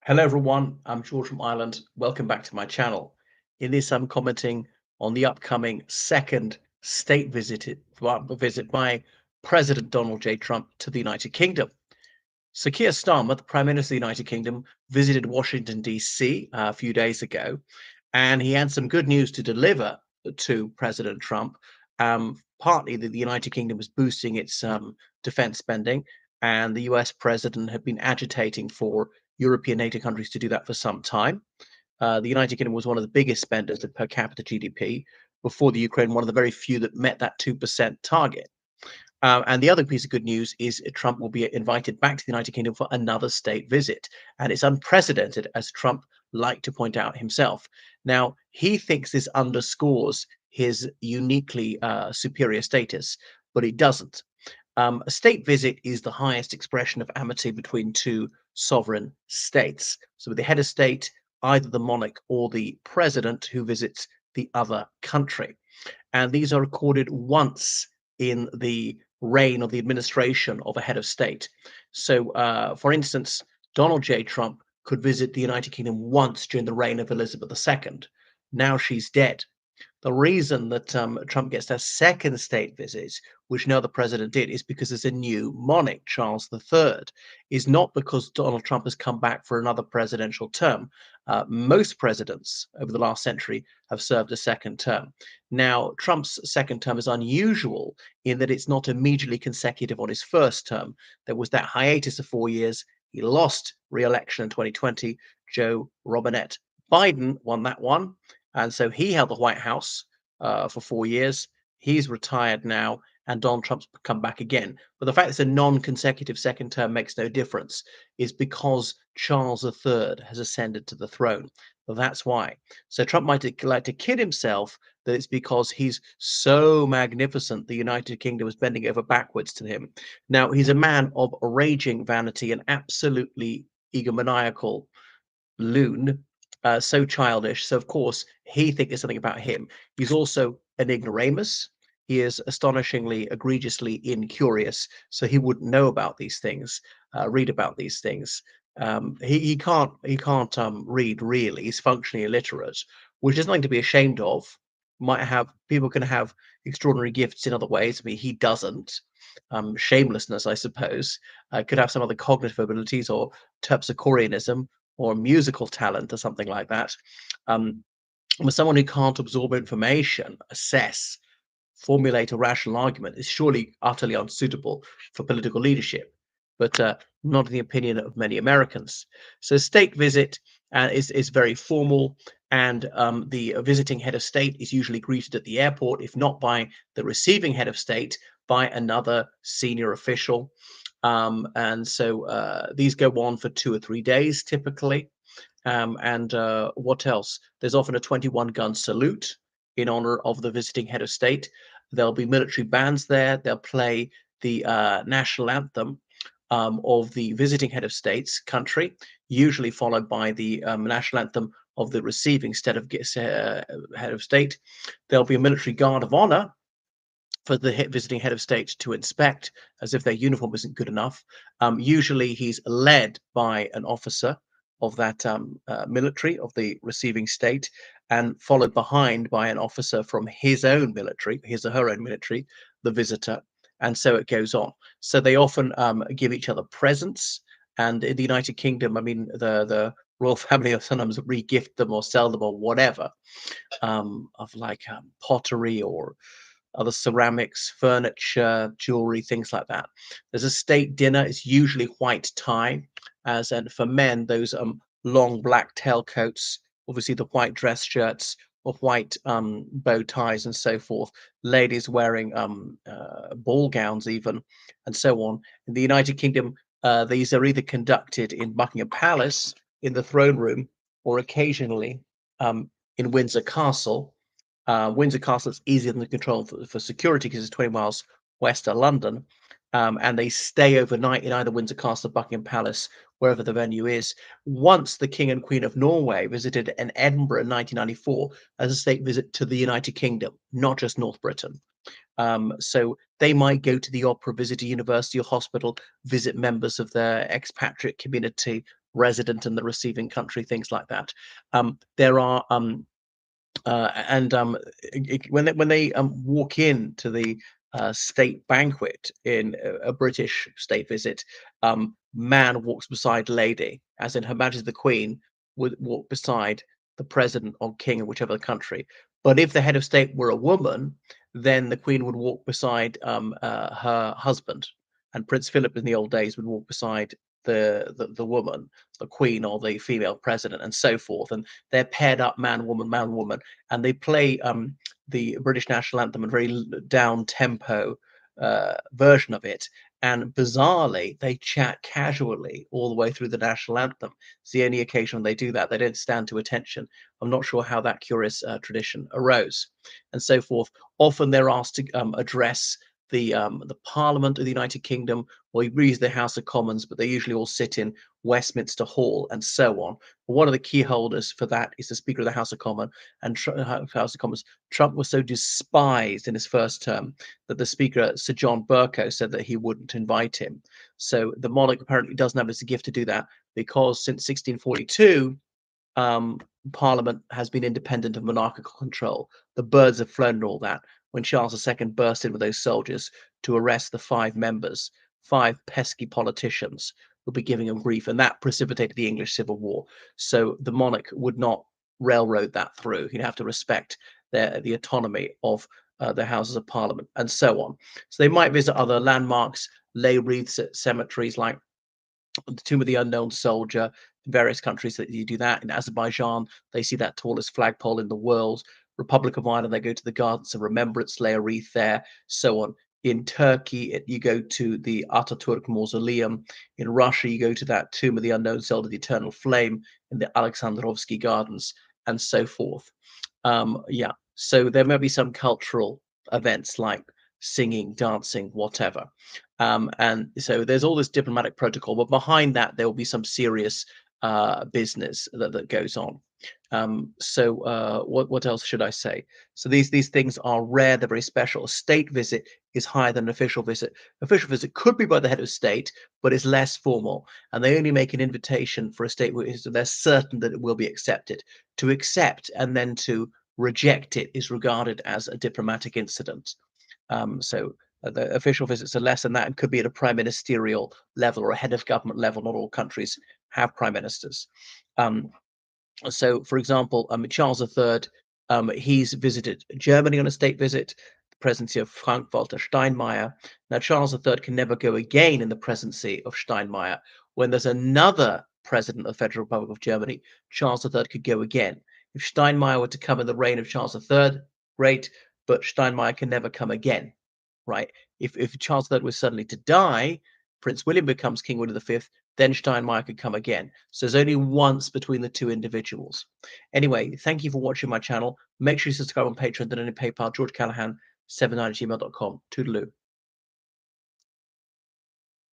Hello everyone, I'm George from Ireland. Welcome back to my channel. In this, I'm commenting on the upcoming second state visit by President Donald J. Trump to the United Kingdom. So Keir Starmer, the Prime Minister of the United Kingdom, visited Washington, D.C. A few days ago, and he had some good news to deliver to President Trump. Partly that the United Kingdom was boosting its defense spending, and the US president had been agitating for European NATO countries to do that for some time. The United Kingdom was one of the biggest spenders of per capita GDP before the Ukraine, one of the very few that met that 2% target. And the other piece of good news is Trump will be invited back to the United Kingdom for another state visit. And it's unprecedented, as Trump liked to point out himself. Now, he thinks this underscores his uniquely superior status, but it doesn't. A state visit is the highest expression of amity between two sovereign states. So, with the head of state, either the monarch or the president who visits the other country. And these are recorded once in the reign of the administration of a head of state. So, for instance, Donald J. Trump could visit the United Kingdom once during the reign of Elizabeth II. Now she's dead. The reason that Trump gets a second state visit, which no other president did, is because there's a new monarch, Charles III. Is not because Donald Trump has come back for another presidential term. Most presidents over the last century have served a second term. Now, Trump's second term is unusual in that it's not immediately consecutive on his first term. There was that hiatus of 4 years. He lost re-election in 2020. Joe Robinette Biden won that one. And so he held the White House for 4 years. He's retired now, and Donald Trump's come back again. But the fact it's a non-consecutive second term makes no difference, is because Charles III has ascended to the throne. Well, that's why. So Trump might like to kid himself that it's because he's so magnificent the United Kingdom is bending over backwards to him. Now, he's a man of raging vanity and absolutely egomaniacal loon, so childish. So of course he thinks there's something about him. He's also an ignoramus. He is astonishingly, egregiously incurious. So he wouldn't know about these things, read about these things. He can't read really. He's functionally illiterate, which is nothing to be ashamed of. Might have people can have extraordinary gifts in other ways. I mean, he doesn't. Shamelessness, I suppose, could have some other cognitive abilities or terpsichoreanism or musical talent or something like that. Um, with someone who can't absorb information, assess, formulate a rational argument is surely utterly unsuitable for political leadership, but not in the opinion of many Americans. So, state visit is very formal, and the visiting head of state is usually greeted at the airport, if not by the receiving head of state, by another senior official. And so these go on for 2 or 3 days typically. And what else? There's often a 21 gun salute in honor of the visiting head of state. There'll be military bands there. They'll play the national anthem of the visiting head of state's country, usually followed by the national anthem of the receiving head of state. There'll be a military guard of honor for the visiting head of state to inspect, as if their uniform isn't good enough. Usually, he's led by an officer of that military of the receiving state, and followed behind by an officer from his own military, his or her own military, the visitor, and so it goes on. So they often give each other presents, and in the United Kingdom, I mean, the royal family will sometimes re-gift them or sell them or whatever, of like pottery or other ceramics, furniture, jewelry, things like that. There's a state dinner. It's usually white tie, as and for men, those long black tailcoats, obviously the white dress shirts or white bow ties and so forth. Ladies wearing ball gowns even, and so on. In the United Kingdom, these are either conducted in Buckingham Palace, in the throne room, or occasionally in Windsor Castle. Windsor Castle is easier than the control for security because it's 20 miles west of London. And they stay overnight in either Windsor Castle or Buckingham Palace, wherever the venue is. Once the King and Queen of Norway visited in Edinburgh in 1994 as a state visit to the United Kingdom, not just North Britain. So they might go to the opera, visit a university or hospital, visit members of their expatriate community, resident and the receiving country, things like that. There are and when they walk in to the state banquet in a British state visit, man walks beside lady, as in Her Majesty the Queen would walk beside the president or king of whichever country. But if the head of state were a woman, then the Queen would walk beside her husband, and Prince Philip in the old days would walk beside the woman, the Queen or the female president, and so forth. And they're paired up, man, woman, and they play the British national anthem, a very down tempo version of it. And bizarrely, they chat casually all the way through the national anthem. It's the only occasion they do that. They don't stand to attention. I'm not sure how that curious tradition arose, and so forth. Often they're asked to address the Parliament of the United Kingdom, or you use the House of Commons, but they usually all sit in Westminster Hall and so on. But one of the key holders for that is the Speaker of the House of Commons. And House of Commons, Trump was so despised in his first term that the Speaker, Sir John Bercow, said that he wouldn't invite him. So the monarch apparently doesn't have as a gift to do that, because since 1642, Parliament has been independent of monarchical control. The birds have flown and all that. When Charles II burst in with those soldiers to arrest the 5 members, 5 pesky politicians who'll be giving him grief, and that precipitated the English Civil War. So the monarch would not railroad that through. He'd have to respect the autonomy of the Houses of Parliament and so on. So they might visit other landmarks, lay wreaths at cemeteries like the Tomb of the Unknown Soldier. In various countries that you do that. In Azerbaijan, they see that tallest flagpole in the world. Republic of Ireland, they go to the Gardens of Remembrance, lay a wreath there, so on. In Turkey, you go to the Ataturk Mausoleum. In Russia, you go to that Tomb of the Unknown Soldier, the Eternal Flame, in the Alexandrovsky Gardens, and so forth. Yeah, so there may be some cultural events like singing, dancing, whatever. And so there's all this diplomatic protocol, but behind that, there will be some serious business that goes on. What else should I say? So these things are rare. They're very special. A state visit is higher than an official visit. Official visit could be by the head of state, but it's less formal, and they only make an invitation for a state visit. They're certain that it will be accepted. To accept and then to reject it is regarded as a diplomatic incident. The official visits are less than that and could be at a prime ministerial level or a head of government level. Not all countries have prime ministers. So, for example, Charles III, he's visited Germany on a state visit, the presidency of Frank-Walter Steinmeier. Now, Charles III can never go again in the presidency of Steinmeier. When there's another president of the Federal Republic of Germany, Charles III could go again. If Steinmeier were to come in the reign of Charles III, great, but Steinmeier can never come again, right? If Charles III was suddenly to die, Prince William becomes King William V, then Steinmeier could come again. So there's only once between the two individuals. Anyway, thank you for watching my channel. Make sure you subscribe on Patreon, donate on PayPal, George Callahan, 79@gmail.com. Toodaloo.